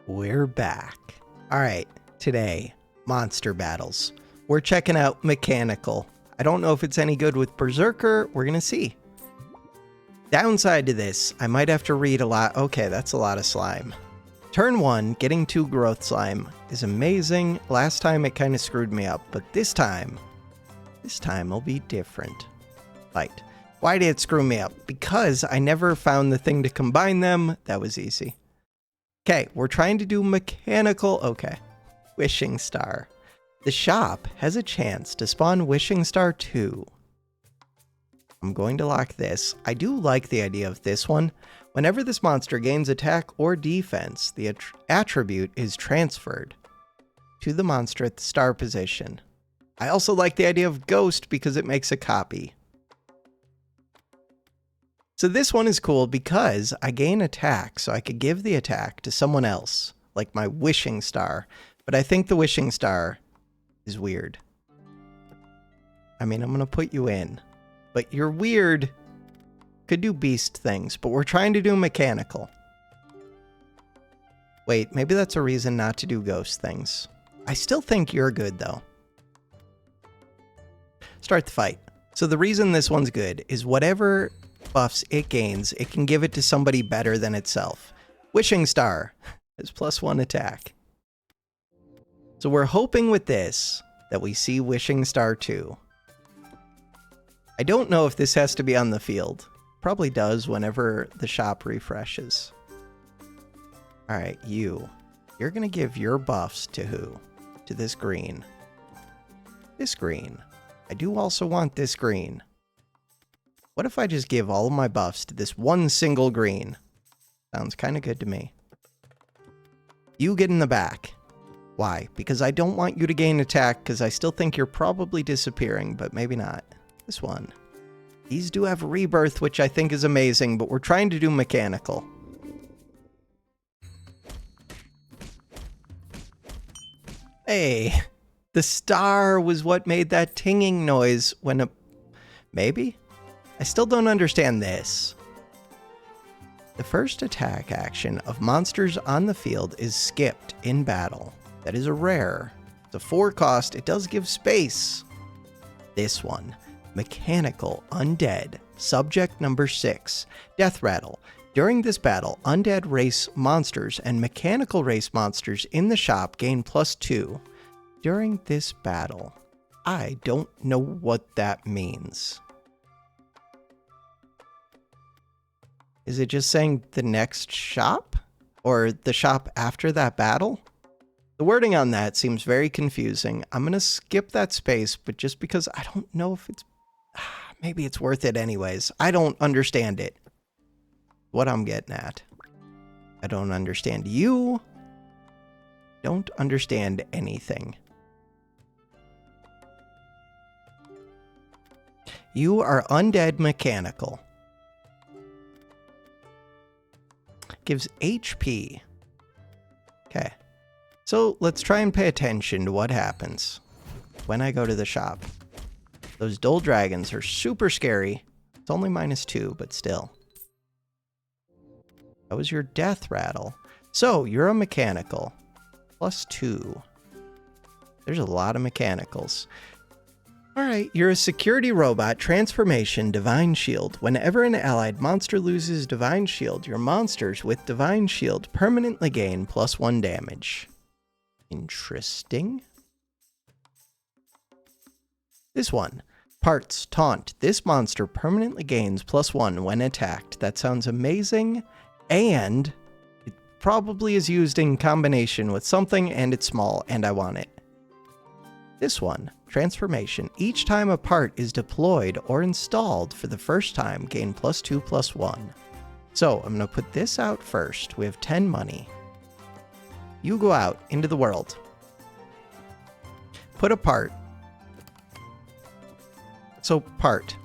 We're back. Alright, today, monster battles. We're checking out Mechanical. I don't know if it's any good with Berserker, we're gonna see. Downside to this, I might have to read a lot. Okay, that's a lot of slime. Turn 1, getting 2 growth slime is amazing. Last time it kind of screwed me up, but this time will be different. Fight. Why did it screw me up? Because I never found the thing to combine them. That was easy. Okay, we're trying to do Mechanical. Okay. Wishing Star. The shop has a chance to spawn Wishing Star 2. I'm going to lock this. I do like the idea of this one. Whenever this monster gains attack or defense, the attribute is transferred to the monster at the star position. I also like the idea of Ghost because it makes a copy. So this one is cool because I gain attack, so I could give the attack to someone else, like my Wishing Star. But I think the Wishing Star is weird. I mean, I'm going to put you in. But you're weird. Could do beast things, but we're trying to do Mechanical. Wait, maybe that's a reason not to do ghost things. I still think you're good, though. Start the fight. So the reason this one's good is whatever buffs it gains, it can give it to somebody better than itself. Wishing Star has +1 attack. So we're hoping with this that we see Wishing Star 2. I don't know if this has to be on the field. Probably does whenever the shop refreshes. Alright, you're gonna give your buffs to who? To this green. This green. I do also want this green. What if I just give all of my buffs to this one single green? Sounds kind of good to me. You get in the back. Why? Because I don't want you to gain attack, because I still think you're probably disappearing, but maybe not. This one. These do have rebirth, which I think is amazing, but we're trying to do Mechanical. Hey, the star was what made that tinging noise when a... Maybe? I still don't understand this. The first attack action of monsters on the field is skipped in battle. That is a rare. It's a 4 cost. It does give space. This one. Mechanical Undead. Subject number 6. Death Rattle. During this battle, undead race monsters and mechanical race monsters in the shop gain +2. During this battle. I don't know what that means. Is it just saying the next shop? Or the shop after that battle? The wording on that seems very confusing. I'm going to skip that space, but just because I don't know if it's... Maybe it's worth it anyways. I don't understand it. What I'm getting at. I don't understand you. Don't understand anything. You are undead mechanical. Gives HP. Okay. So let's try and pay attention to what happens when I go to the shop. Those dull dragons are super scary. It's only -2, but still. That was your death rattle. So you're a mechanical. +2. There's a lot of mechanicals. Alright, you're a security robot, transformation, Divine Shield. Whenever an allied monster loses Divine Shield, your monsters with Divine Shield permanently gain +1 damage. Interesting. This one. Parts, Taunt. This monster permanently gains +1 when attacked. That sounds amazing, and it probably is used in combination with something, and it's small, and I want it. This one. Transformation. Each time a part is deployed or installed for the first time, gain +2/+1. So, I'm going to put this out first. We have 10 money. You go out into the world. Put a part. So, part.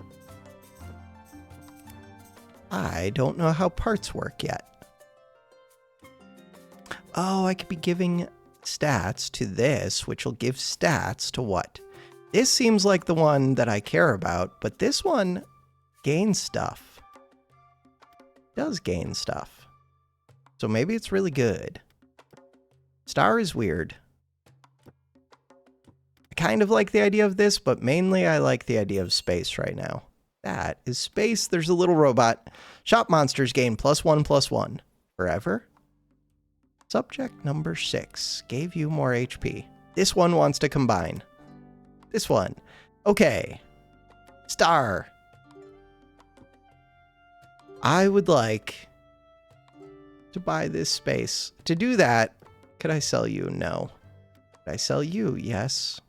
I don't know how parts work yet. Oh, I could be giving stats to this, which will give stats to what? This seems like the one that I care about, but this one gains stuff. Does gain stuff. So maybe it's really good. Star is weird. I kind of like the idea of this, but mainly I like the idea of space right now. That is space. There's a little robot. Shop monsters gain +1/+1. Forever. Subject number 6 gave you more HP. This one wants to combine. This one. Okay. Star. I would like to buy this space. To do that, could I sell you? No. Could I sell you? Yes.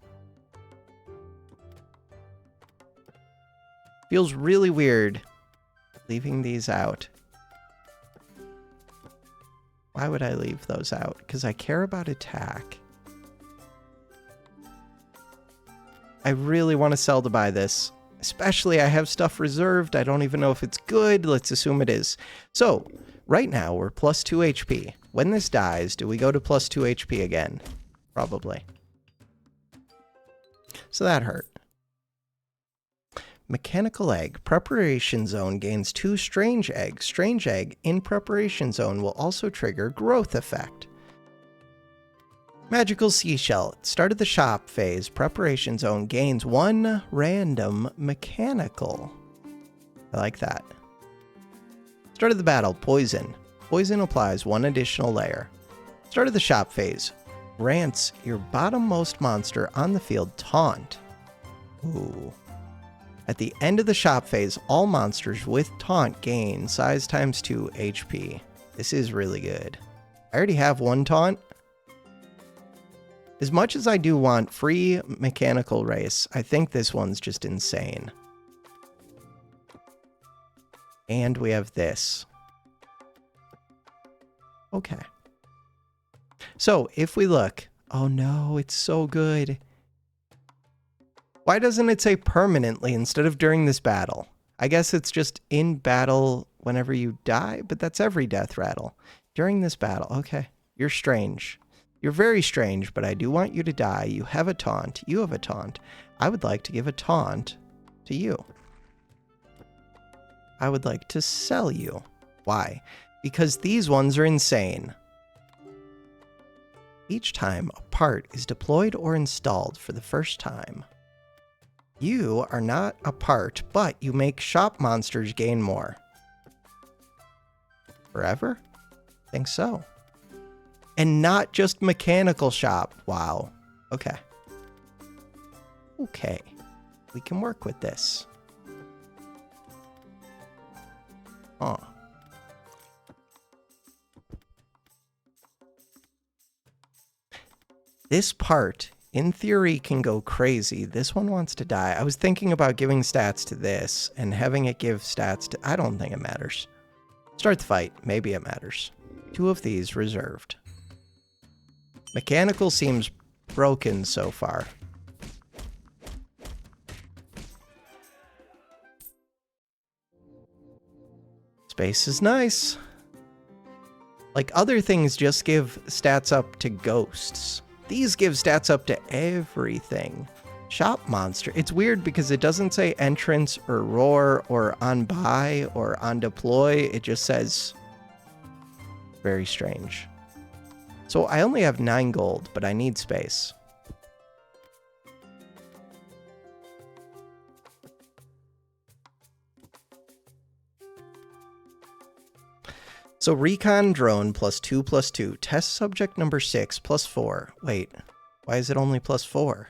Feels really weird leaving these out. Why would I leave those out? Because I care about attack. I really want to sell to buy this. Especially I have stuff reserved. I don't even know if it's good. Let's assume it is. So, right now we're +2 HP. When this dies, do we go to +2 HP again? Probably. So that hurt. Mechanical Egg. Preparation Zone gains 2 Strange Eggs. Strange Egg in Preparation Zone will also trigger Growth Effect. Magical Seashell. At start of the shop phase, Preparation Zone gains 1 random mechanical. I like that. Start of the battle, Poison. Poison applies 1 additional layer. Start of the shop phase. Grants your bottommost monster on the field Taunt. Ooh. At the end of the shop phase, all monsters with Taunt gain size ×2 HP. This is really good. I already have 1 Taunt. As much as I do want free mechanical race, I think this one's just insane. And we have this. Okay. So, if we look... Oh no, it's so good. Why doesn't it say permanently instead of during this battle? I guess it's just in battle whenever you die, but that's every death rattle. During this battle, okay. You're strange. You're very strange, but I do want you to die. You have a taunt. You have a taunt. I would like to give a taunt to you. I would like to sell you. Why? Because these ones are insane. Each time a part is deployed or installed for the first time, you are not a part, but you make shop monsters gain more. Forever? Think so. And not just mechanical shop. Wow. Okay. Okay. We can work with this. Huh. This part, in theory, can go crazy. This one wants to die. I was thinking about giving stats to this and having it give stats to... I don't think it matters. Start the fight. Maybe it matters. 2 of these reserved. Mechanical seems broken so far. Space is nice. Like, other things just give stats up to ghosts. These give stats up to everything. Shop monster. It's weird because it doesn't say entrance or roar or on buy or on deploy. It just says... Very strange. So I only have 9 gold, but I need space. So recon drone +2/+2. Test subject number 6 +4. Wait, why is it only +4?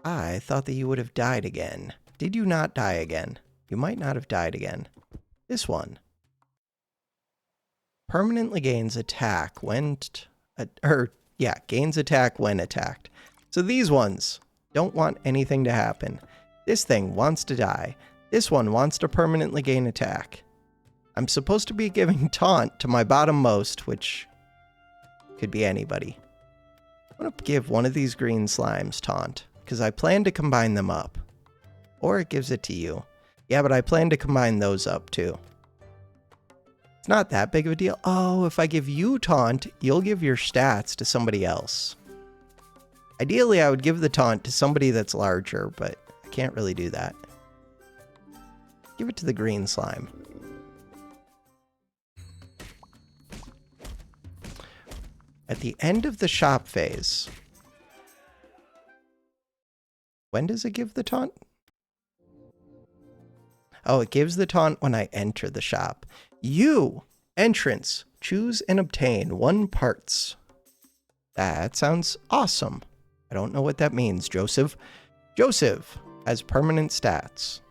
I thought that you would have died again. Did you not die again? You might not have died again. This one. Permanently gains attack when... gains attack when attacked. So these ones don't want anything to happen. This thing wants to die. This one wants to permanently gain attack. I'm supposed to be giving taunt to my bottommost, which could be anybody. I'm going to give one of these green slimes taunt, because I plan to combine them up. Or it gives it to you. Yeah, but I plan to combine those up too. It's not that big of a deal. Oh, if I give you taunt, you'll give your stats to somebody else. Ideally, I would give the taunt to somebody that's larger, but I can't really do that. Give it to the green slime. At the end of the shop phase. When does it give the taunt? Oh, it gives the taunt when I enter the shop. You, entrance, choose and obtain 1 parts. That sounds awesome. I don't know what that means, Joseph. Joseph has permanent stats.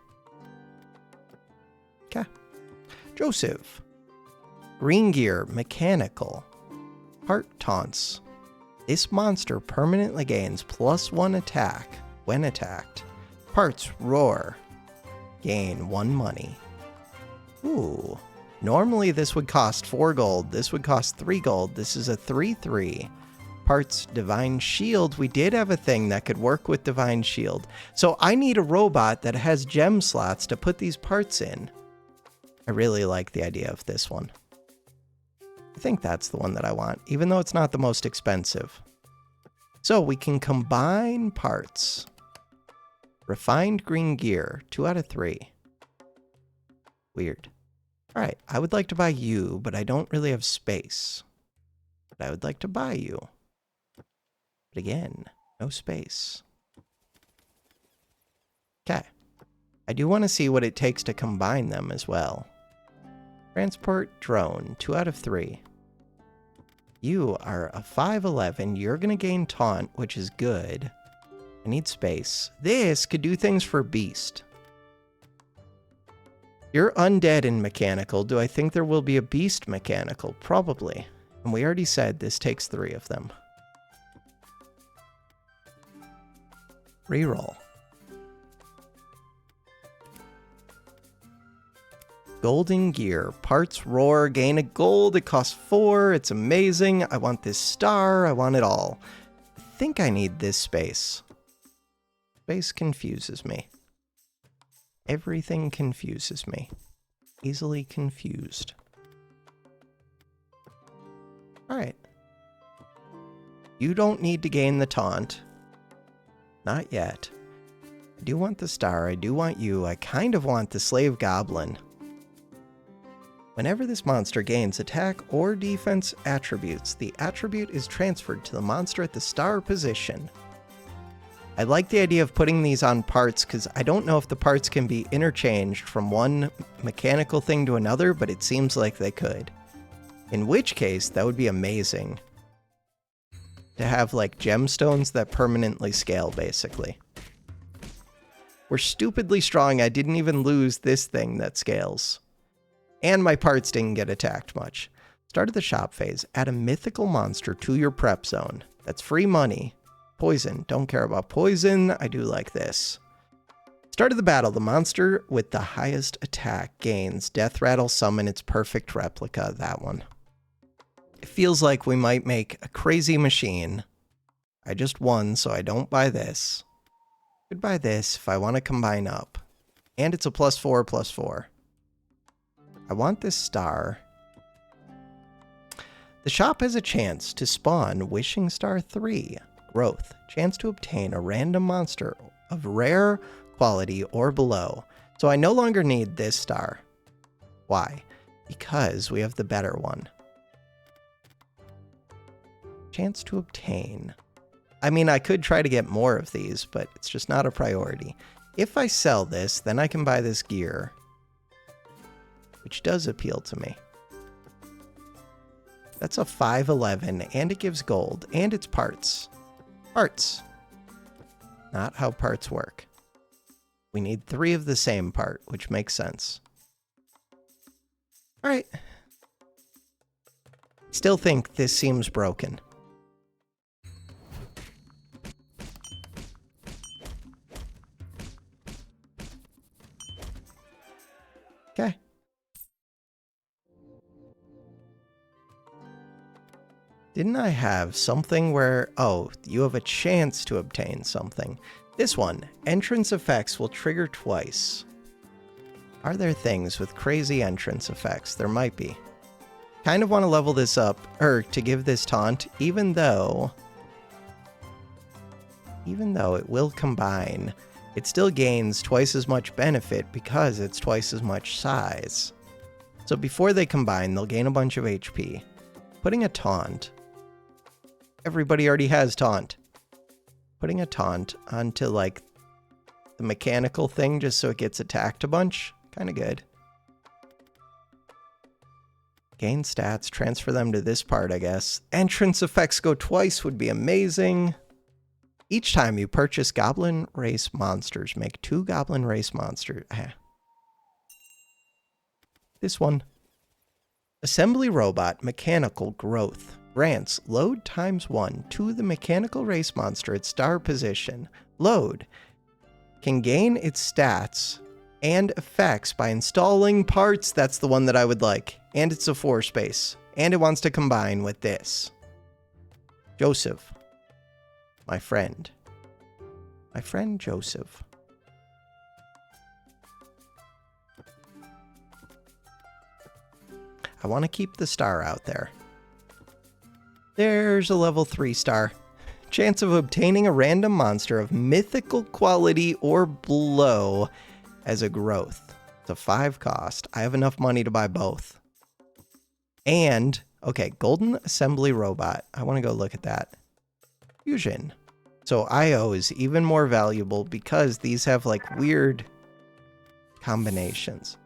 Okay. Joseph. Green gear, mechanical. Part taunts. This monster permanently gains +1 attack when attacked. Parts roar. Gain 1 money. Ooh. Normally this would cost 4 gold. This would cost 3 gold. This is a 3/3. Parts Divine Shield. We did have a thing that could work with Divine Shield. So I need a robot that has gem slots to put these parts in. I really like the idea of this one. I think that's the one that I want, even though it's not the most expensive. So we can combine parts. Refined green gear, 2 out of 3. Weird. All right, I would like to buy you, but I don't really have space. But I would like to buy you. But again, no space. Okay. I do want to see what it takes to combine them as well. Transport drone, 2 out of 3. You are a 5/11. You're going to gain taunt, which is good. I need space. This could do things for Beast. You're undead and mechanical. Do I think there will be a Beast mechanical? Probably. And we already said this takes 3 of them. Reroll. Golden gear. Parts roar. Gain a gold. It costs 4. It's amazing. I want this star. I want it all. I think I need this space. Space confuses me. Everything confuses me. Easily confused. Alright. You don't need to gain the taunt. Not yet. I do want the star. I do want you. I kind of want the slave goblin. Whenever this monster gains attack or defense attributes, the attribute is transferred to the monster at the star position. I like the idea of putting these on parts because I don't know if the parts can be interchanged from one mechanical thing to another, but it seems like they could. In which case, that would be amazing. To have like gemstones that permanently scale, basically. We're stupidly strong. I didn't even lose this thing that scales. And my parts didn't get attacked much. Start of the shop phase. Add a mythical monster to your prep zone. That's free money. Poison. Don't care about poison. I do like this. Start of the battle. The monster with the highest attack gains Death Rattle. Summon its perfect replica. That one. It feels like we might make a crazy machine. I just won, so I don't buy this. Could buy this if I want to combine up. And it's a +4/+4. I want this star. The shop has a chance to spawn Wishing Star 3. Growth. Chance to obtain a random monster of rare quality or below. So I no longer need this star. Why? Because we have the better one. Chance to obtain. I mean, I could try to get more of these, but it's just not a priority. If I sell this, then I can buy this gear, which does appeal to me. That's a 5/11, and it gives gold, and it's parts. Parts. Not how parts work. We need 3 of the same part, which makes sense. All right. Still think this seems broken. Okay. Didn't I have something where, oh, you have a chance to obtain something. This one, entrance effects will trigger twice. Are there things with crazy entrance effects? There might be. Kind of want to level this up, or to give this taunt, even though it will combine, it still gains twice as much benefit because it's twice as much size. So before they combine, they'll gain a bunch of HP. Putting a taunt Everybody already has taunt. Putting a taunt onto, like, the mechanical thing just so it gets attacked a bunch. Kind of good. Gain stats, transfer them to this part, I guess. Entrance effects go twice would be amazing. Each time you purchase Goblin Race monsters, make 2 Goblin Race monsters. This one. Assembly Robot Mechanical Growth. Grants load ×1 to the mechanical race monster at star position. Load can gain its stats and effects by installing parts. That's the one that I would like. And it's a 4 space. And it wants to combine with this. Joseph. My friend. My friend Joseph. I want to keep the star out there. There's a level 3 star. Chance of obtaining a random monster of mythical quality or below as a growth. It's a 5 cost. I have enough money to buy both. And, okay, Golden Assembly Robot. I want to go look at that. Fusion. So IO is even more valuable because these have like weird combinations.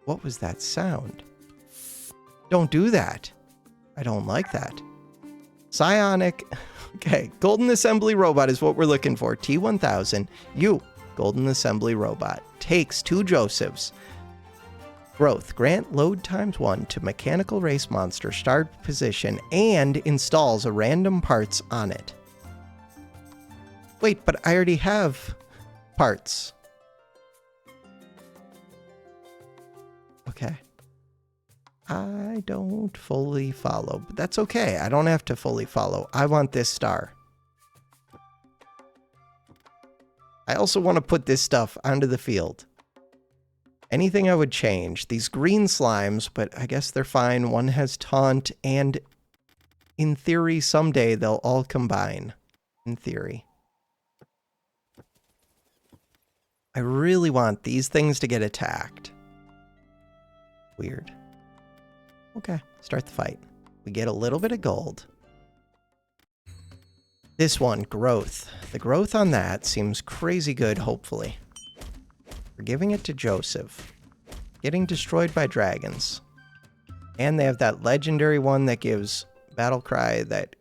What was that sound? Don't do that. I don't like that. Psionic. Okay, Golden Assembly Robot is what we're looking for. T1000. You, Golden Assembly Robot, takes 2 Josephs. Growth. Grant load ×1 to mechanical race monster start position and installs a random parts on it. Wait, but I already have parts. Okay. I don't fully follow, but that's okay. I don't have to fully follow. I want this star. I also want to put this stuff onto the field. Anything I would change. These green slimes, but I guess they're fine. One has taunt, and in theory, someday they'll all combine. In theory. I really want these things to get attacked. Weird. Okay, start the fight. We get a little bit of gold. This one, growth. The growth on that seems crazy good, hopefully. We're giving it to Joseph. Getting destroyed by dragons. And they have that legendary one that gives battle cry that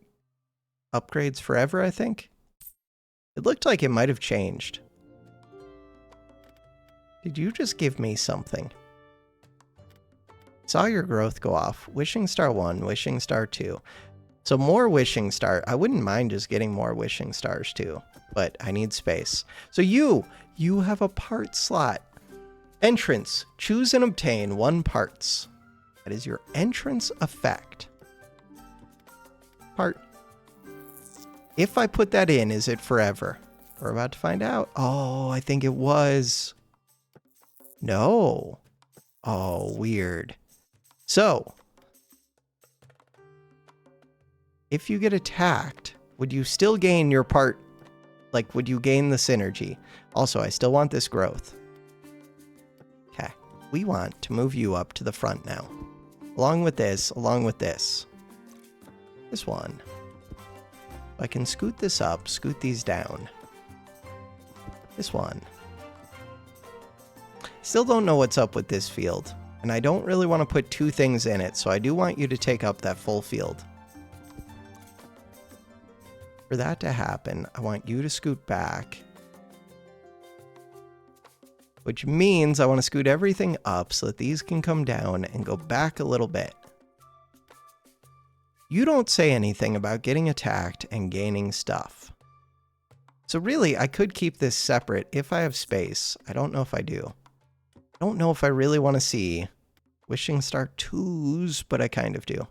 upgrades forever, I think. It looked like it might have changed. Did you just give me something? Saw your growth go off. Wishing Star 1, Wishing Star 2. So more Wishing Star. I wouldn't mind just getting more Wishing Stars too, but I need space. So you have a part slot. Entrance. Choose and obtain 1 parts. That is your entrance effect. Part. If I put that in, is it forever? We're about to find out. Oh, I think it was. No. Oh, weird. So, if you get attacked, would you still gain your part? Like, would you gain the synergy? Also, I still want this growth. Okay. We want to move you up to the front now. Along with this, along with this. This one. I can scoot this up, scoot these down. This one. Still don't know what's up with this field. And I don't really want to put 2 things in it, so I do want you to take up that full field. For that to happen, I want you to scoot back. Which means I want to scoot everything up so that these can come down and go back a little bit. You don't say anything about getting attacked and gaining stuff. So really, I could keep this separate if I have space. I don't know if I do. I don't know if I really want to see Wishing Star 2s, but I kind of do.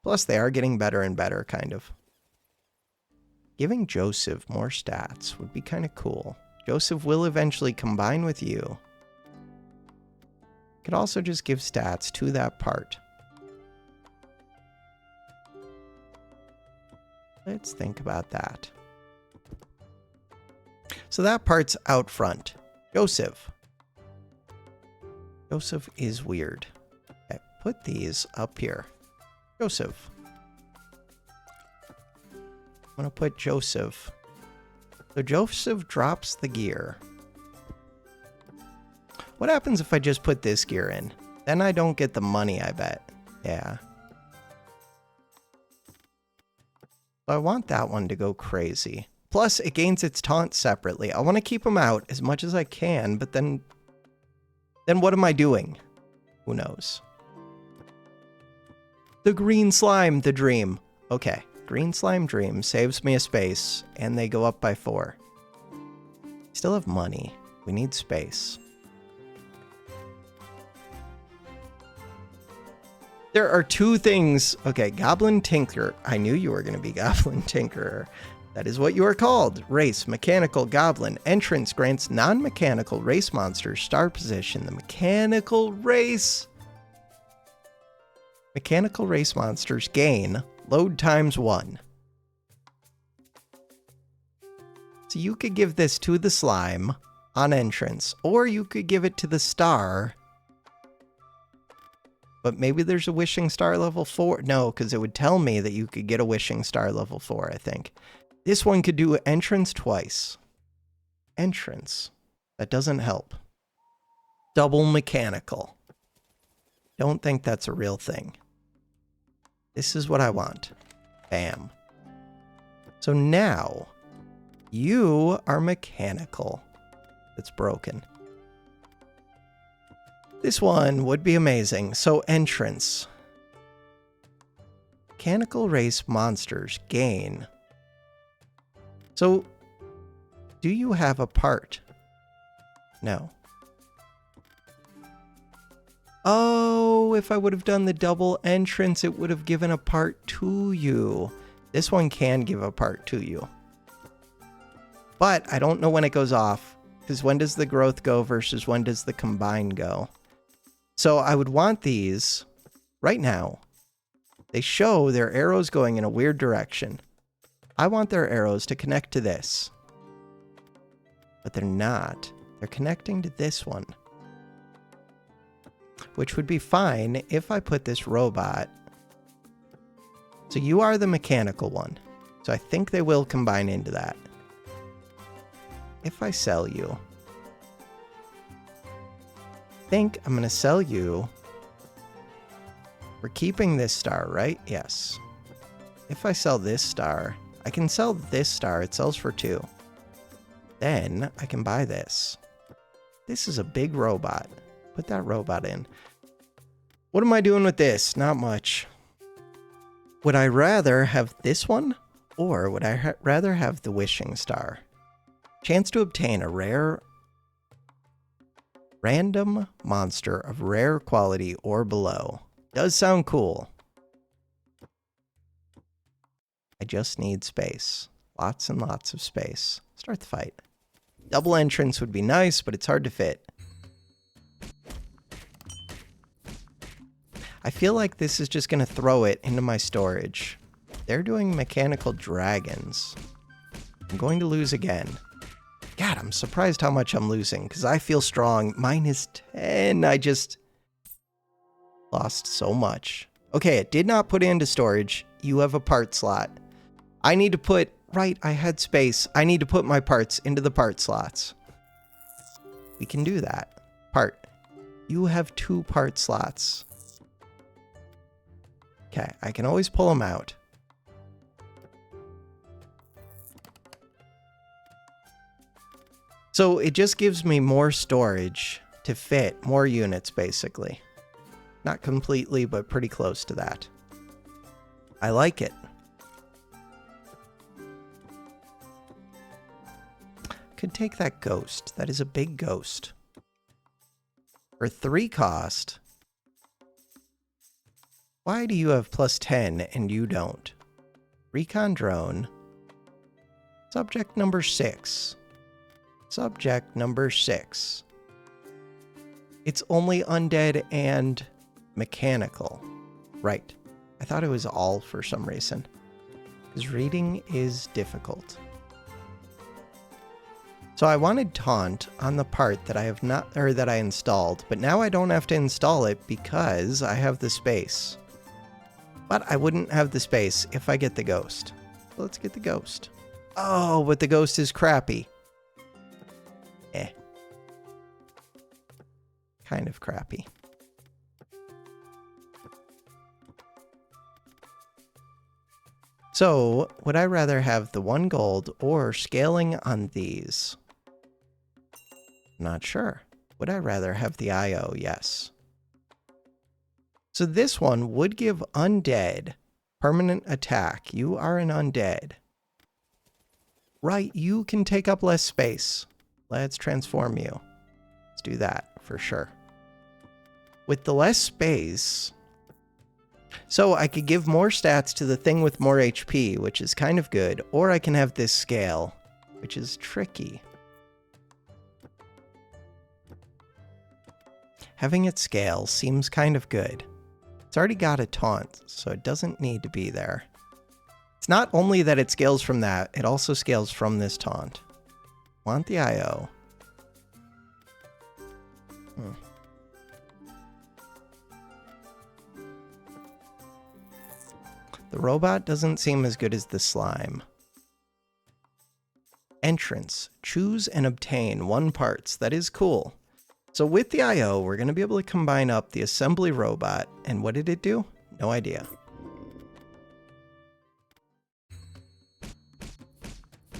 Plus, they are getting better and better, kind of. Giving Joseph more stats would be kind of cool. Joseph will eventually combine with you. Could also just give stats to that part. Let's think about that. So that part's out front. Joseph. Joseph is weird. Okay, put these up here. Joseph. I'm going to put Joseph. So Joseph drops the gear. What happens if I just put this gear in? Then I don't get the money, I bet. Yeah. So I want that one to go crazy. Plus, it gains its taunt separately. I want to keep them out as much as I can, but then what am I doing? Who knows? The green slime, the dream. Okay, green slime dream saves me a space, and they go up by 4. Still have money. We need space. There are 2 things. Okay, Goblin Tinker. I knew you were going to be Goblin Tinkerer. That is what you are called. Race, Mechanical Goblin. Entrance grants non-mechanical race monsters star position. The mechanical race. Mechanical race monsters gain load times 1. So you could give this to the slime on entrance, or you could give it to the star. But maybe there's a wishing star level 4. No, because it would tell me that you could get a wishing star level 4, I think. This one could do entrance twice. Entrance. That doesn't help. Double mechanical. Don't think that's a real thing. This is what I want. Bam. So now, you are mechanical. It's broken. This one would be amazing. So entrance. Mechanical race monsters gain. So, do you have a part? No. Oh, if I would have done the double entrance, it would have given a part to you. This one can give a part to you. But I don't know when it goes off, because when does the growth go versus when does the combine go? So I would want these right now. They show their arrows going in a weird direction. I want their arrows to connect to this. But they're not. They're connecting to this one. Which would be fine if I put this robot. So you are the mechanical one. So I think they will combine into that. If I sell you. I think I'm going to sell you. We're keeping this star, right? Yes. If I sell this star, I can sell this star. It sells for 2. Then I can buy this. This is a big robot. Put that robot in. What am I doing with this? Not much. Would I rather have this one? Or would I rather have the wishing star? Chance to obtain a random monster of rare quality or below. Does sound cool. I just need space. Lots and lots of space. Start the fight. Double entrance would be nice, but it's hard to fit. I feel like this is just going to throw it into my storage. They're doing mechanical dragons. I'm going to lose again. God, I'm surprised how much I'm losing, because I feel strong. Mine is 10. I just lost so much. Okay, it did not put into storage. You have a part slot. I need to put... Right, I had space. I need to put my parts into the part slots. We can do that. Part. You have 2 part slots. Okay, I can always pull them out. So it just gives me more storage to fit more units, basically. Not completely, but pretty close to that. I like it. Could take that ghost. That is a big ghost. For 3 cost. Why do you have plus 10 and you don't? Recon drone. Subject number 6. Subject number 6. It's only undead and mechanical. Right. I thought it was all for some reason. Because reading is difficult. So I wanted taunt on the part that I have not, or that I installed, but now I don't have to install it because I have the space. But I wouldn't have the space if I get the ghost. Let's get the ghost. Oh, but the ghost is crappy. Eh. Kind of crappy. So, would I rather have the 1 gold or scaling on these? Not sure. Would I rather have the IO? Yes. So this one would give undead permanent attack. You are an undead. Right, you can take up less space. Let's transform you. Let's do that for sure. With the less space... So I could give more stats to the thing with more HP, which is kind of good, or I can have this scale, which is tricky. Having it scale seems kind of good. It's already got a taunt, so it doesn't need to be there. It's not only that it scales from that, it also scales from this taunt. Want the IO. The robot doesn't seem as good as the slime. Entrance. Choose and obtain 1 parts. That is cool. So with the IO, we're going to be able to combine up the assembly robot. And what did it do? No idea.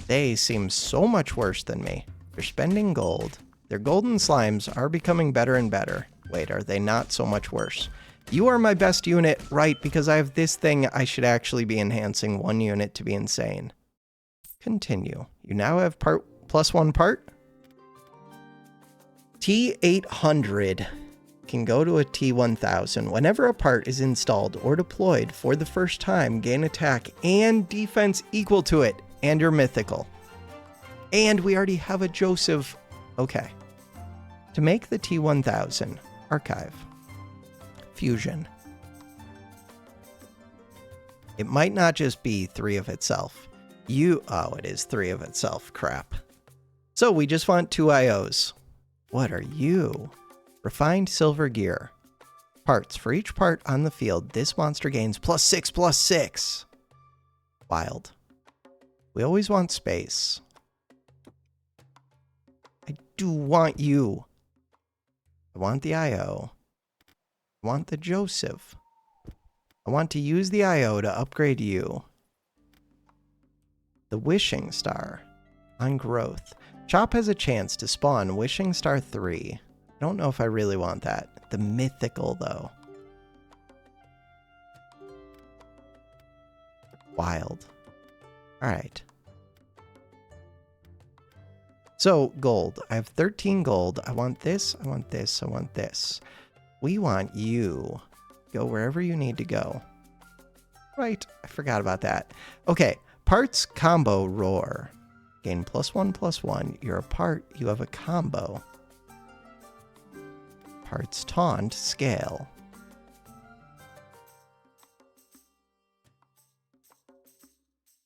They seem so much worse than me. They're spending gold. Their golden slimes are becoming better and better. Wait, are they not so much worse? You are my best unit, right, because I have this thing I should actually be enhancing 1 unit to be insane. Continue. You now have +1 part. T800 can go to a T1000. Whenever a part is installed or deployed for the first time, gain attack and defense equal to it, and you're mythical. And we already have a Joseph. Okay. To make the T1000, archive. Fusion. It might not just be 3 of itself. Oh, it is 3 of itself. Crap. So we just want 2 IOs. What are you? Refined silver gear. Parts. For each part on the field, this monster gains +6/+6. Wild. We always want space. I do want you. I want the IO. I want the Joseph. I want to use the IO to upgrade you. The Wishing Star. On growth. Chop has a chance to spawn Wishing Star 3. I don't know if I really want that. The mythical, though. Wild. Alright. So, gold. I have 13 gold. I want this, I want this, I want this. We want you. Go wherever you need to go. Right, I forgot about that. Okay, parts combo roar. Gain +1/+1. You're a part, you have a combo. Parts taunt scale.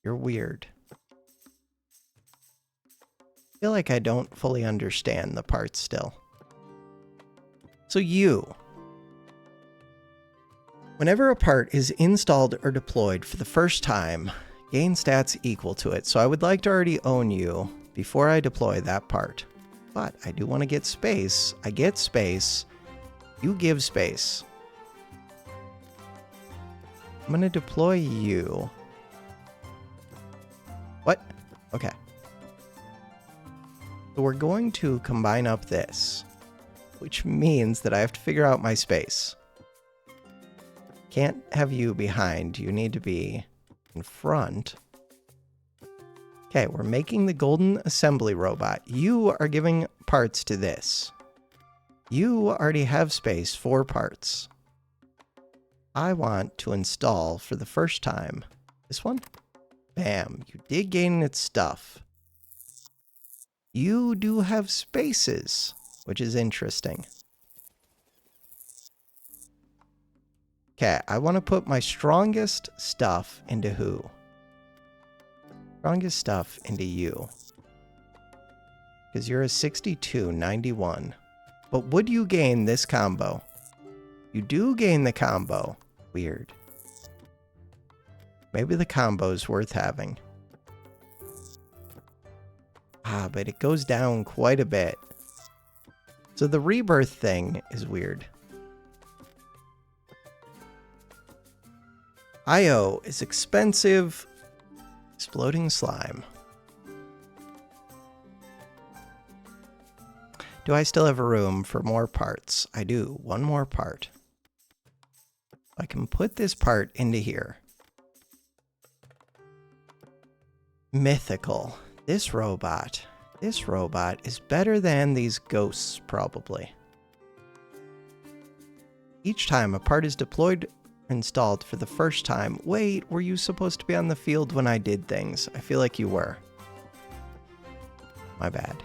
You're weird. I feel like I don't fully understand the parts still. So you. Whenever a part is installed or deployed for the first time, gain stats equal to it. So I would like to already own you before I deploy that part. But I do want to get space. I get space. You give space. I'm going to deploy you. What? Okay. So we're going to combine up this, which means that I have to figure out my space. Can't have you behind. You need to be in front. Okay, we're making the golden assembly robot. You are giving parts to this. You already have space for parts. I want to install for the first time. This one? Bam. You did gain its stuff. You do have spaces, which is interesting. Okay, I want to put my strongest stuff into who? Strongest stuff into you. Because you're a 62/91. But would you gain this combo? You do gain the combo. Weird. Maybe the combo's worth having. Ah, but it goes down quite a bit. So the rebirth thing is weird. IO is expensive. Exploding slime. Do I still have room for more parts? I do. One more part. I can put this part into here. Mythical. This robot is better than these ghosts, probably. Each time a part is deployed or installed for the first time. Wait, were you supposed to be on the field when I did things? I feel like you were. My bad.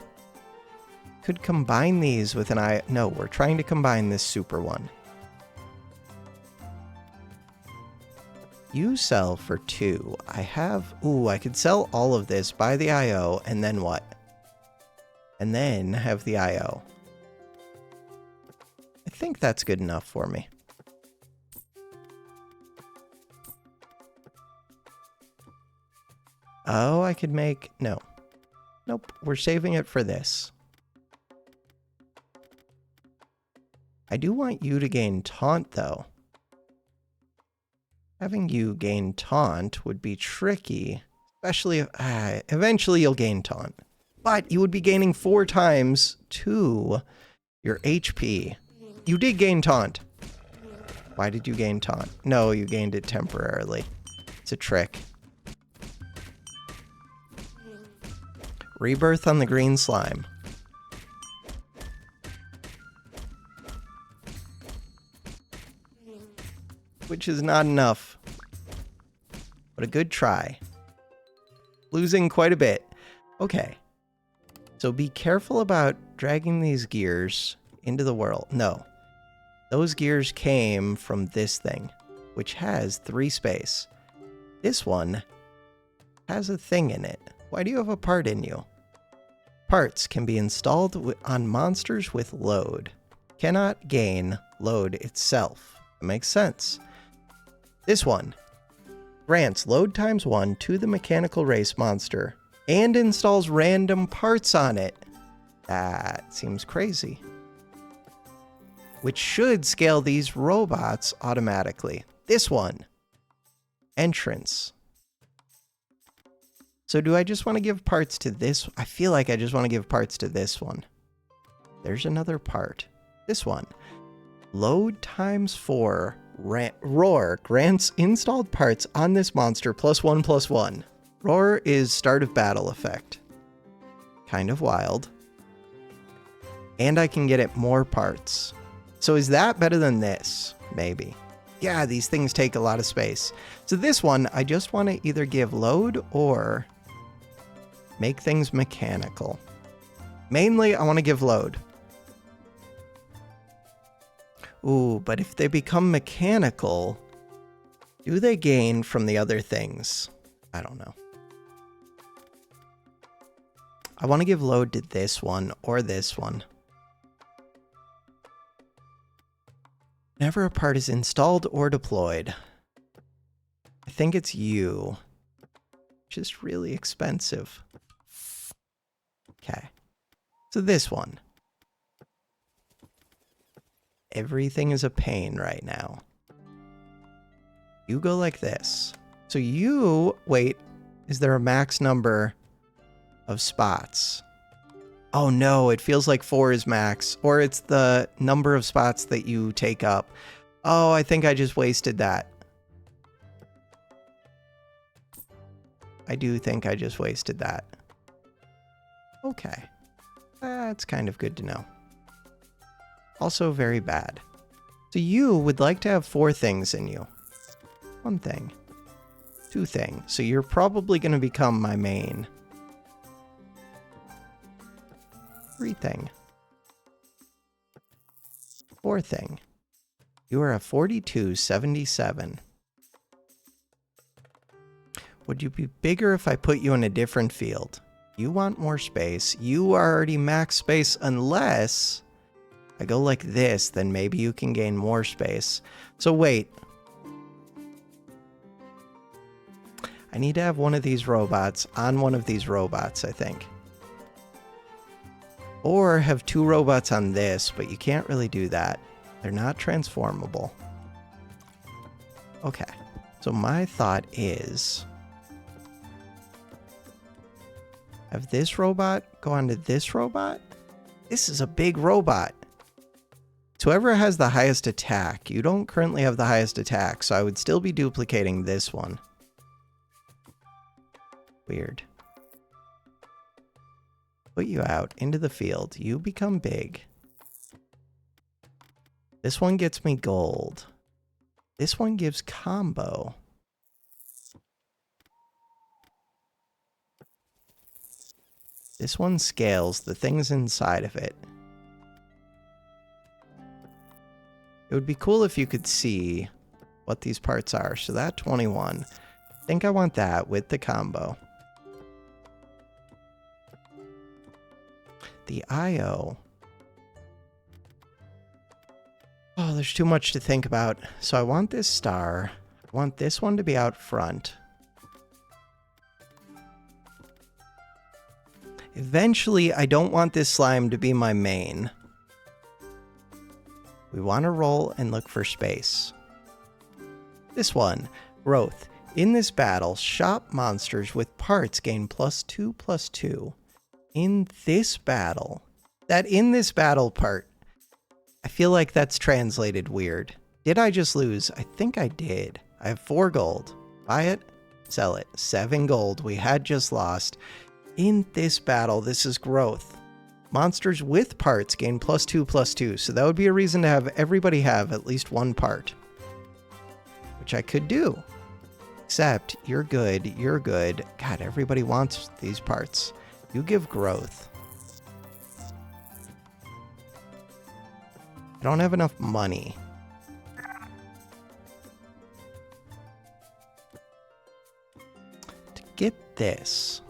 Could combine these with an I... No, we're trying to combine this super one. You sell for 2. I have... Ooh, I could sell all of this, buy the IO, and then what? And then have the IO. I think that's good enough for me. Oh, I could make... No. Nope, we're saving it for this. I do want you to gain taunt, though. Having you gain taunt would be tricky, especially if, eventually you'll gain taunt. But you would be gaining 4 times to your HP. You did gain taunt. Why did you gain taunt? No, you gained it temporarily. It's a trick. Rebirth on the green slime. Which is not enough. But a good try. Losing quite a bit. Okay. So be careful about dragging these gears into the world. No. Those gears came from this thing, which has 3 space. This one has a thing in it. Why do you have a part in you? Parts can be installed on monsters with load. Cannot gain load itself. It makes sense. This one grants load ×1 to the mechanical race monster and installs random parts on it. That seems crazy. Which should scale these robots automatically. This one. Entrance. So do I just want to give parts to this? I feel like I just want to give parts to this one. There's another part. This one. Load ×4. Roar grants installed parts on this monster +1/+1. Roar is start of battle effect. Kind of wild. And I can get it more parts. So is that better than this? Maybe. Yeah, these things take a lot of space. So this one, I just want to either give load or make things mechanical. Mainly, I want to give load. Ooh, but if they become mechanical, do they gain from the other things? I don't know. I want to give load to this one or this one. Whenever a part is installed or deployed, I think it's you, which is really expensive. Okay, so this one. Everything is a pain right now. You go like this. So you, wait, is there a max number of spots? Oh no, it feels like 4 is max, or it's the number of spots that you take up. Oh, I think I just wasted that. I do think I just wasted that. Okay. That's kind of good to know. Also very bad. So you would like to have 4 things in you. 1 thing. 2 things. So you're probably going to become my main. 3 thing. 4 thing. You are a 4277. Would you be bigger if I put you in a different field? You want more space. You are already max space unless I go like this, then maybe you can gain more space. So wait. I need to have one of these robots on one of these robots, I think. Or have 2 robots on this, but you can't really do that. They're not transformable. Okay, so my thought is have this robot go onto this robot. This is a big robot. So whoever has the highest attack, you don't currently have the highest attack, so I would still be duplicating this one. Weird. Put you out into the field. You become big. This one gets me gold. This one gives combo. This one scales the things inside of it. It would be cool if you could see what these parts are. So that 21. I think I want that with the combo. The IO. Oh, there's too much to think about. So I want this star. I want this one to be out front. Eventually, I don't want this slime to be my main. We want to roll and look for space. This one, growth. In this battle, shop monsters with parts gain +2/+2. In this battle. That in this battle part, I feel like that's translated weird. Did I just lose? I think I did. I have 4 gold. Buy it, sell it. 7 gold. We had just lost. In this battle, this is growth. Monsters with parts gain +2/+2, so that would be a reason to have everybody have at least 1 part. Which I could do. Except, you're good, you're good. God, everybody wants these parts. You give growth. I don't have enough money. To get this...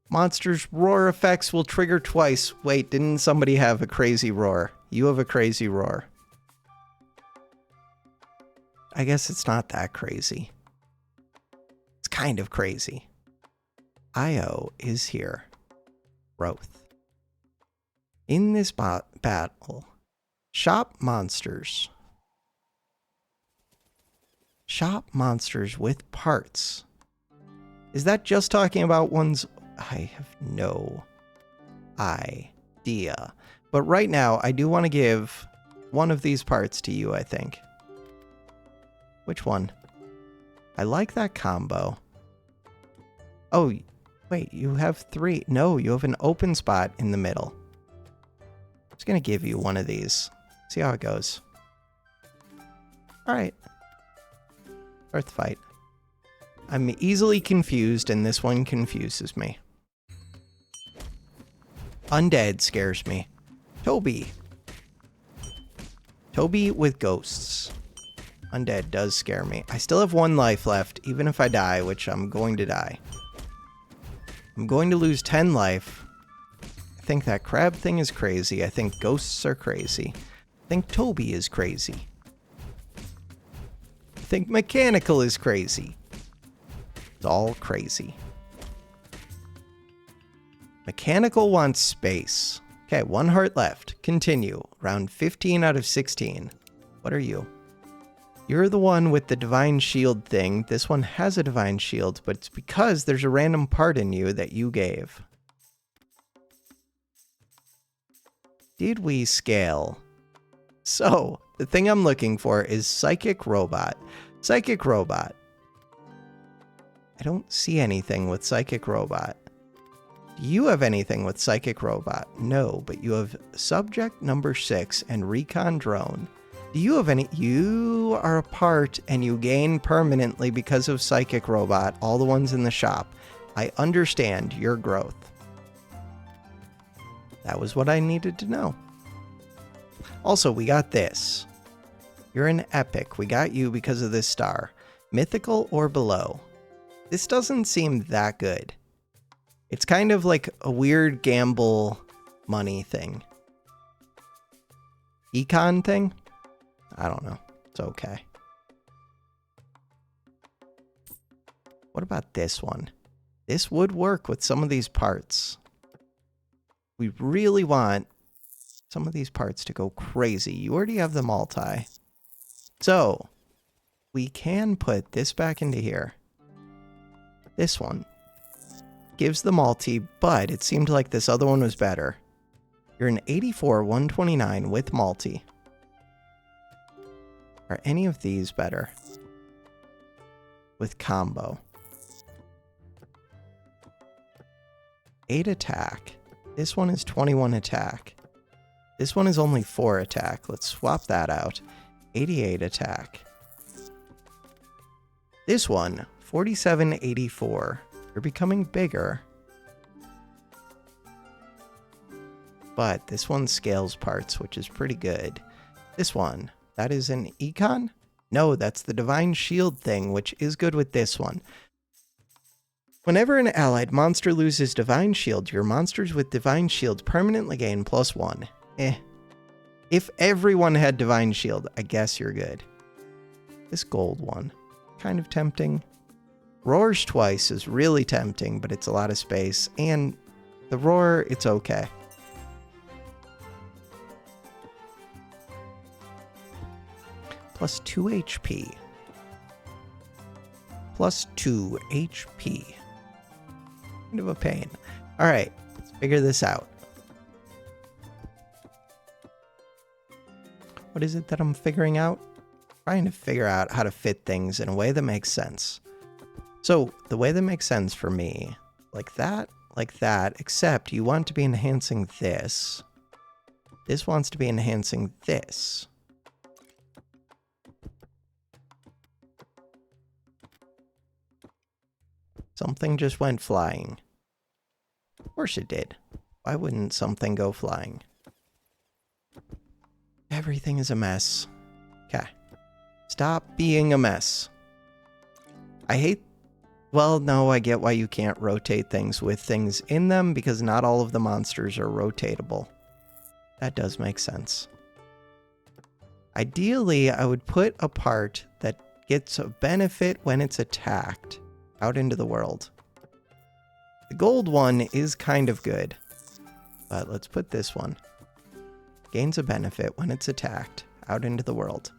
Monsters' roar effects will trigger twice. Wait, didn't somebody have a crazy roar? You have a crazy roar. I guess it's not that crazy. It's kind of crazy. IO is here. Growth. In this battle, shop monsters. Shop monsters with parts. Is that just talking about ones... I have no idea. But right now, I do want to give one of these parts to you, I think. Which one? I like that combo. Oh, wait, you have 3. No, you have an open spot in the middle. I'm just going to give you one of these. See how it goes. Alright. Start the fight. I'm easily confused, and this one confuses me. Undead scares me. Toby. Toby with ghosts. Undead does scare me. I still have 1 life left, even if I die, which I'm going to die. I'm going to lose 10 life. I think that crab thing is crazy. I think ghosts are crazy. I think Toby is crazy. I think mechanical is crazy. It's all crazy. Mechanical wants space. Okay, 1 heart left. Continue. Round 15 out of 16. What are you? You're the one with the divine shield thing. This one has a divine shield, but it's because there's a random part in you that you gave. Did we scale? So, the thing I'm looking for is Psychic Robot. Psychic Robot. I don't see anything with Psychic Robot. Do you have anything with Psychic Robot? No, but you have Subject number 6 and Recon Drone. Do you have any? You are a part and you gain permanently because of Psychic Robot, all the ones in the shop. I understand your growth. That was what I needed to know. Also, we got this. You're an epic. We got you because of this star. Mythical or below. This doesn't seem that good. It's kind of like a weird gamble money thing. Econ thing? I don't know. It's okay. What about this one? This would work with some of these parts. We really want some of these parts to go crazy. You already have the multi. So we can put this back into here. This one gives the multi, but it seemed like this other one was better. You're an 84, 129 with multi. Are any of these better? With combo. 8 attack. This one is 21 attack. This one is only 4 attack. Let's swap that out. 88 attack. This one, 47, 84. You're becoming bigger. But this one scales parts, which is pretty good. This one, that is an econ? No, that's the divine shield thing, which is good with this one. Whenever an allied monster loses divine shield, your monsters with divine shield permanently gain +1. If everyone had divine shield, I guess you're good. This gold one, kind of tempting. Roars twice is really tempting, but it's a lot of space. And the roar, it's okay. +2 HP. +2 HP. Kind of a pain. All right, let's figure this out. What is it that I'm figuring out? Trying to figure out how to fit things in a way that makes sense. So the way that makes sense for me, like that, except you want to be enhancing this. This wants to be enhancing this. Something just went flying. Of course it did. Why wouldn't something go flying? Everything is a mess. Okay. Stop being a mess. I hate... Well, no, I get why you can't rotate things with things in them, because not all of the monsters are rotatable. That does make sense. Ideally, I would put a part that gets a benefit when it's attacked out into the world. The gold one is kind of good, but let's put this one. Gains a benefit when it's attacked out into the world.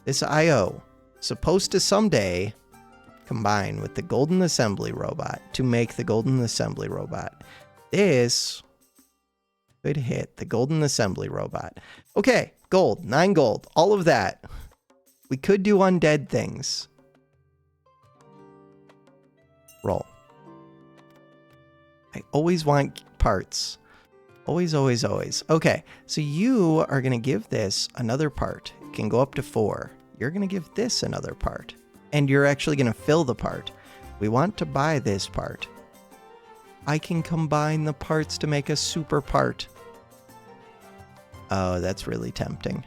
This IO, supposed to someday combine with the golden assembly robot to make the golden assembly robot. This could hit the golden assembly robot. Okay, gold, 9 gold, all of that. We could do undead things. Roll. I always want parts. Always, always, always. Okay, so you are going to give this another part. It can go up to 4. You're going to give this another part. And you're actually going to fill the part. We want to buy this part. I can combine the parts to make a super part. Oh, that's really tempting.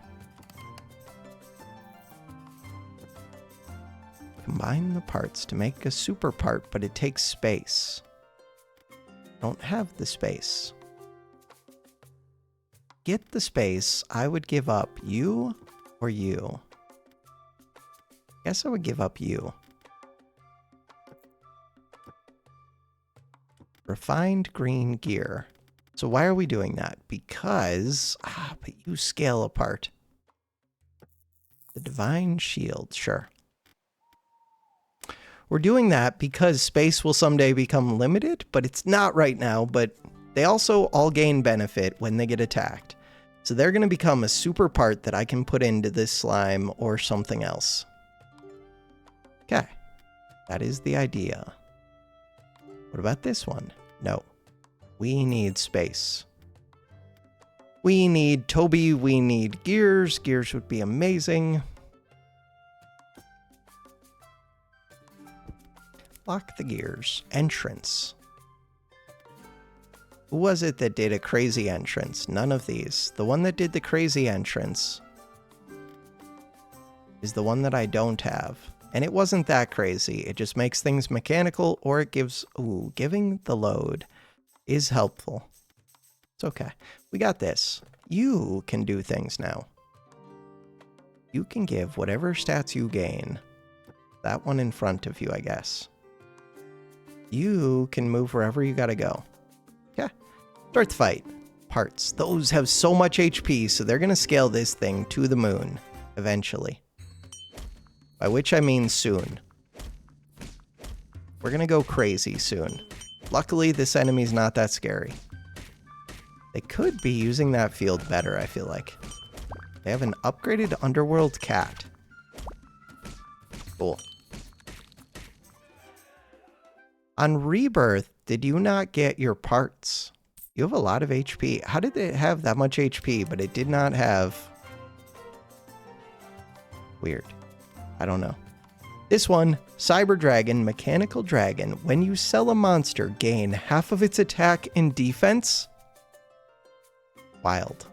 Combine the parts to make a super part, but it takes space. I don't have the space. Get the space, I would give up you or you. I guess I would give up you. Refined green gear. So why are we doing that? Because, but you scale apart. The divine shield, sure. We're doing that because space will someday become limited, but it's not right now, but they also all gain benefit when they get attacked. So they're going to become a super part that I can put into this slime or something else. Okay, that is the idea. What about this one? No, we need space. We need Toby, we need gears. Gears would be amazing. Lock the gears. Entrance. Who was it that did a crazy entrance? None of these. The one that did the crazy entrance is the one that I don't have. And it wasn't that crazy. It just makes things mechanical, or it gives... Ooh, giving the load is helpful. It's okay. We got this. You can do things now. You can give whatever stats you gain That one in front of you, I guess. You can move wherever you gotta go. Yeah. Start the fight. Parts. Those have so much HP, so they're gonna scale this thing to the moon. Eventually. By which I mean soon. We're gonna go crazy soon. Luckily, this enemy's not that scary. They could be using that field better, I feel like. They have an upgraded underworld cat. Cool. On Rebirth, did you not get your parts? You have a lot of HP. How did it have that much HP, but it did not have... Weird. I don't know. This one, Cyber Dragon, Mechanical Dragon. When you sell a monster, gain half of its attack and defense. Wild.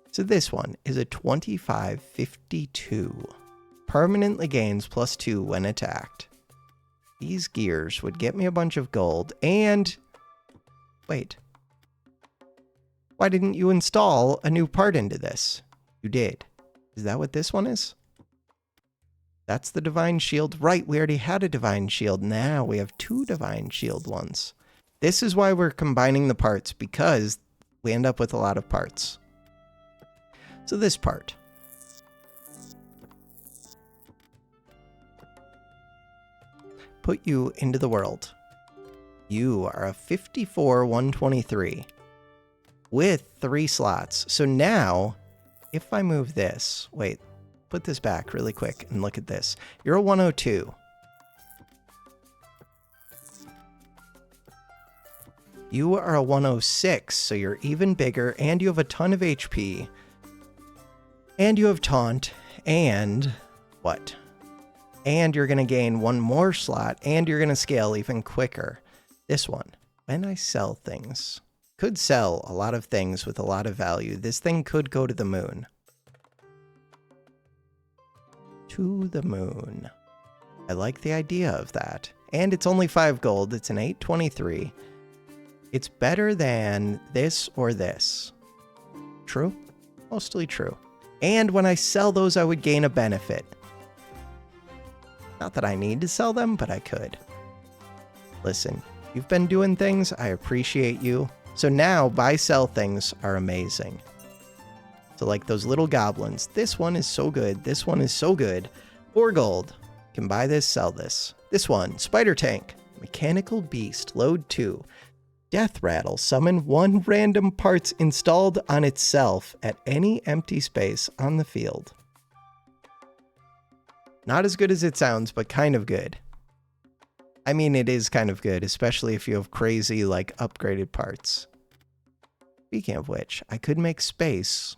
So this one is a 2552. Permanently gains +2 when attacked. These gears would get me a bunch of gold and... Wait. Why didn't you install a new part into this? You did. Is that what this one is? That's the Divine Shield. Right, we already had a Divine Shield. Now we have 2 Divine Shield ones. This is why we're combining the parts, because we end up with a lot of parts. So this part. Put you into the world. You are a 54-123 with 3 slots. So now, if I move this, wait, put this back really quick and look at this. You're a 102. You are a 106, so you're even bigger, and you have a ton of HP. And you have taunt, and what? And you're going to gain 1 more slot, and you're going to scale even quicker. This one, when I sell things, could sell a lot of things with a lot of value. This thing could go to the moon. To the moon. I like the idea of that. And it's only 5 gold. It's an 823. It's better than this or this. True? Mostly true. And when I sell those, I would gain a benefit. Not that I need to sell them, but I could. Listen, you've been doing things. I appreciate you. So now buy-sell things are amazing. So like those little goblins. This one is so good. This one is so good. 4 gold. Can buy this, sell this. This one, Spider Tank. Mechanical Beast. Load 2. Death Rattle. Summon 1 random parts installed on itself at any empty space on the field. Not as good as it sounds, but kind of good. I mean, it is kind of good, especially if you have crazy, like, upgraded parts. Speaking of which, I could make space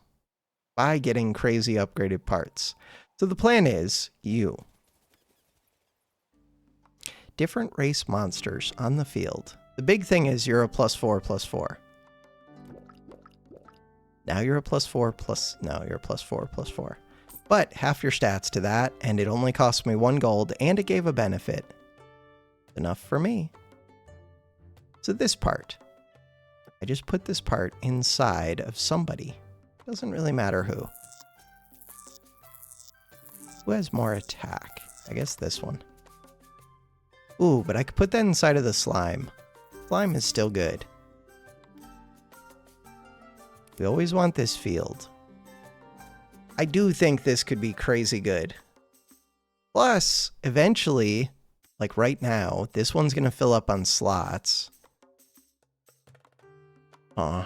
by getting crazy upgraded parts. So the plan is, you. Different race monsters on the field. The big thing is you're a +4/+4. Now you're a +4 +... No, you're a +4 +4. But half your stats to that, and it only cost me 1 gold, and it gave a benefit. Enough for me. So this part. I just put this part inside of somebody. Doesn't really matter who. Who has more attack? I guess this one. Ooh, but I could put that inside of the slime. Slime is still good. We always want this field. I do think this could be crazy good. Plus, eventually, like right now, this one's going to fill up on slots. Aw.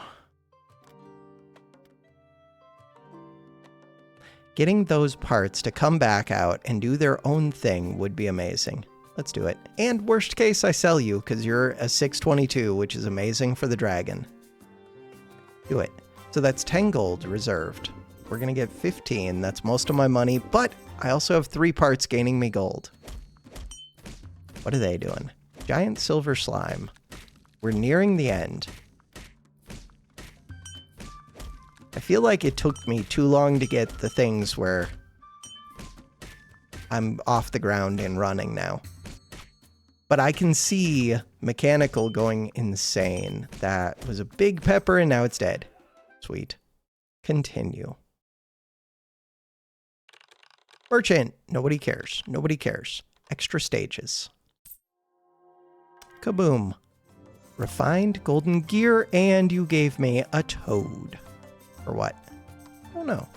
Getting those parts to come back out and do their own thing would be amazing. Let's do it. And worst case, I sell you because you're a 622, which is amazing for the dragon. Do it. So that's 10 gold reserved. We're going to get 15. That's most of my money, but I also have 3 parts gaining me gold. What are they doing? Giant silver slime. We're nearing the end. I feel like it took me too long to get the things where I'm off the ground and running now. But I can see Mechanical going insane. That was a big pepper and now it's dead. Sweet. Continue. Merchant. Nobody cares. Nobody cares. Extra stages. Kaboom. Refined golden gear, and you gave me a toad. Or what? I don't know.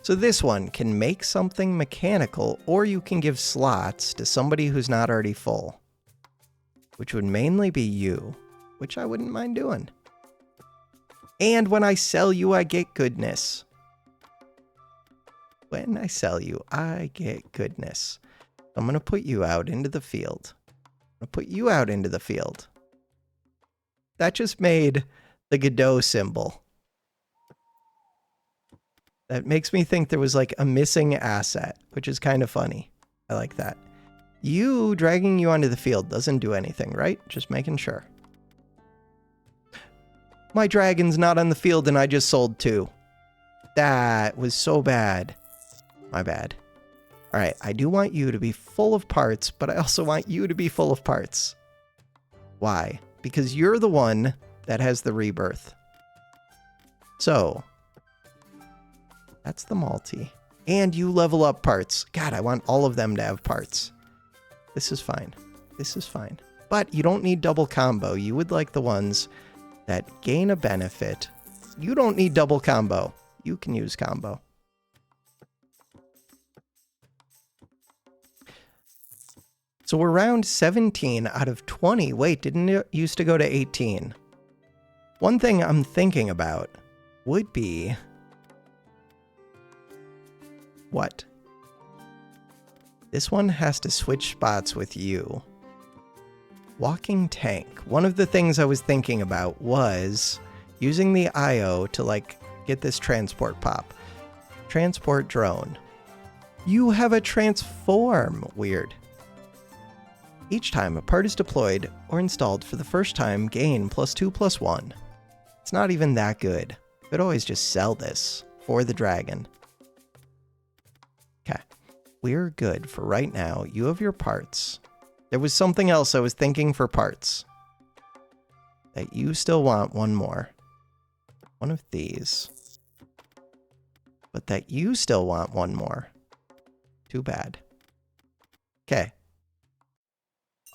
So this one can make something mechanical, or you can give slots to somebody who's not already full. Which would mainly be you, which I wouldn't mind doing. And when I sell you, I get goodness. When I sell you, I get goodness. I'm going to put you out into the field. I'm going to put you out into the field. That just made the Godot symbol. That makes me think there was like a missing asset, which is kind of funny. I like that. You dragging you onto the field doesn't do anything, right? Just making sure. My dragon's not on the field and I just sold 2. That was so bad. My bad. All right, I do want you to be full of parts, but I also want you to be full of parts. Why? Because you're the one that has the rebirth. So, that's the multi. And you level up parts. God, I want all of them to have parts. This is fine. This is fine. But you don't need double combo. You would like the ones that gain a benefit. You don't need double combo. You can use combo. So we're round 17 out of 20. Wait, didn't it used to go to 18? One thing I'm thinking about would be... What? This one has to switch spots with you. Walking tank. One of the things I was thinking about was using the IO to like get this transport pop. Transport drone. You have a transform. Weird. Each time a part is deployed or installed for the first time, gain +2/+1. It's not even that good. Could always just sell this for the dragon. Okay. We're good for right now. You have your parts. There was something else I was thinking for parts. That you still want one more. One of these. But that you still want one more. Too bad. Okay.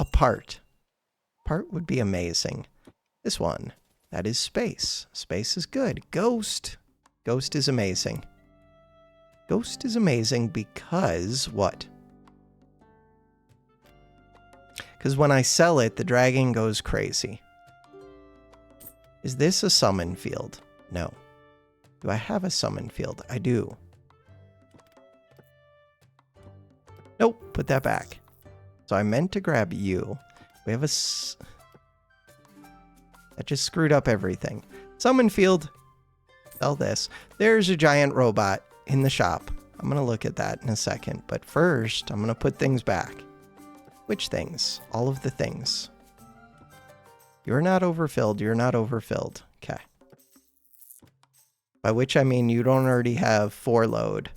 A part. Part would be amazing. This one. That is space. Space is good. Ghost. Ghost is amazing. Ghost is amazing because what? Because when I sell it, the dragon goes crazy. Is this a summon field? No. Do I have a summon field? I do. Nope, put that back. So I meant to grab you. We have a... That just screwed up everything. Summon field. Sell this. There's a giant robot in the shop. I'm going to look at that in a second. But first, I'm going to put things back. Which things? All of the things. You're not overfilled. You're not overfilled. Okay. By which I mean you don't already have 4 load.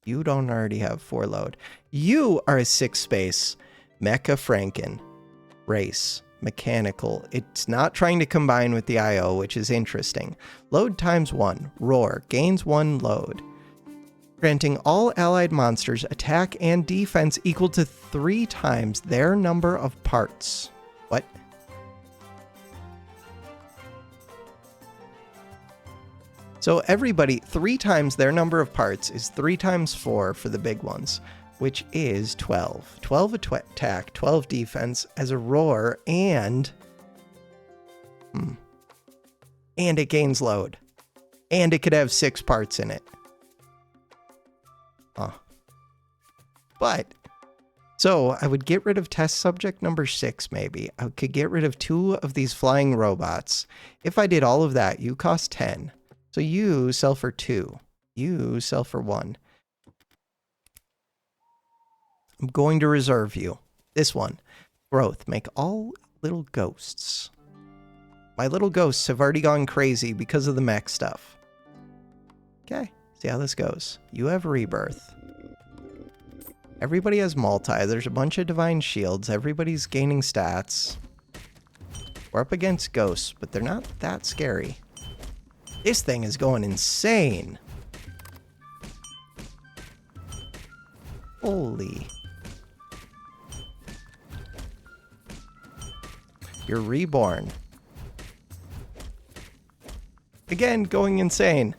You don't already have 4 load. You are a 6 space Mecha Franken. Race. Mechanical. It's not trying to combine with the IO, which is interesting. Load times 1. Roar. Gains 1 load. Granting all allied monsters attack and defense equal to 3 times their number of parts. What? So everybody, 3 times their number of parts is 3 times 4 for the big ones, which is 12. 12 attack, 12 defense as a roar, and it gains load. And it could have 6 parts in it. Huh. But, so I would get rid of test subject number 6 maybe. I could get rid of 2 of these flying robots. If I did all of that, you cost 10. So you sell for 2. You sell for 1. I'm going to reserve you. This one. Growth. Make all little ghosts. My little ghosts have already gone crazy because of the mech stuff. Okay. See how this goes. You have rebirth. Everybody has multi. There's a bunch of divine shields. Everybody's gaining stats. We're up against ghosts, but they're not that scary. This thing is going insane. Holy. You're reborn. Again, going insane.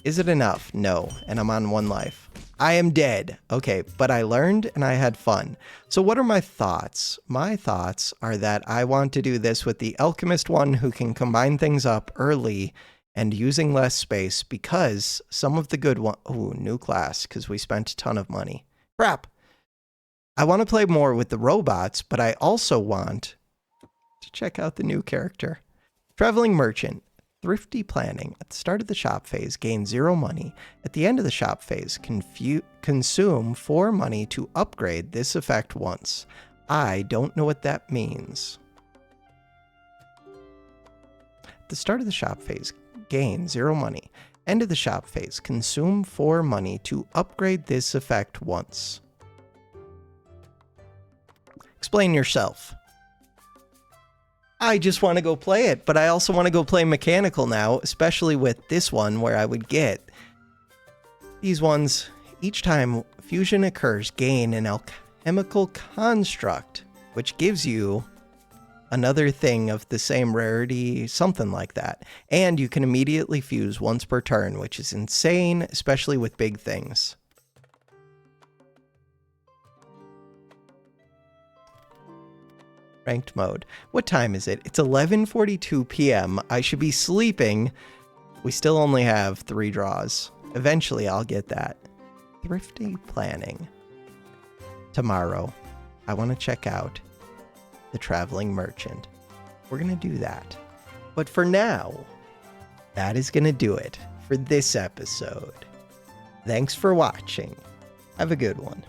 Is it enough? No, and I'm on 1 life. I am dead. Okay, but I learned and I had fun. So what are my thoughts? My thoughts are that I want to do this with the alchemist one who can combine things up early and using less space, because some of the good one... Ooh, new class, because we spent a ton of money. Crap. I want to play more with the robots, but I also want to check out the new character. Traveling merchant. Thrifty planning. At the start of the shop phase, gain 0 money. At the end of the shop phase, consume 4 money to upgrade this effect once. I don't know what that means. At the start of the shop phase, gain 0 money. End of the shop phase, consume 4 money to upgrade this effect once. Explain yourself. I just want to go play it, but I also want to go play mechanical now, especially with this one where I would get these ones. Each time fusion occurs, gain an alchemical construct, which gives you another thing of the same rarity, something like that. And you can immediately fuse once per turn, which is insane, especially with big things. Ranked mode. What time is it? It's 11:42 p.m. I should be sleeping. We still only have 3 draws. Eventually, I'll get that. Thrifty planning. Tomorrow, I want to check out the traveling merchant. We're going to do that. But for now, that is going to do it for this episode. Thanks for watching. Have a good one.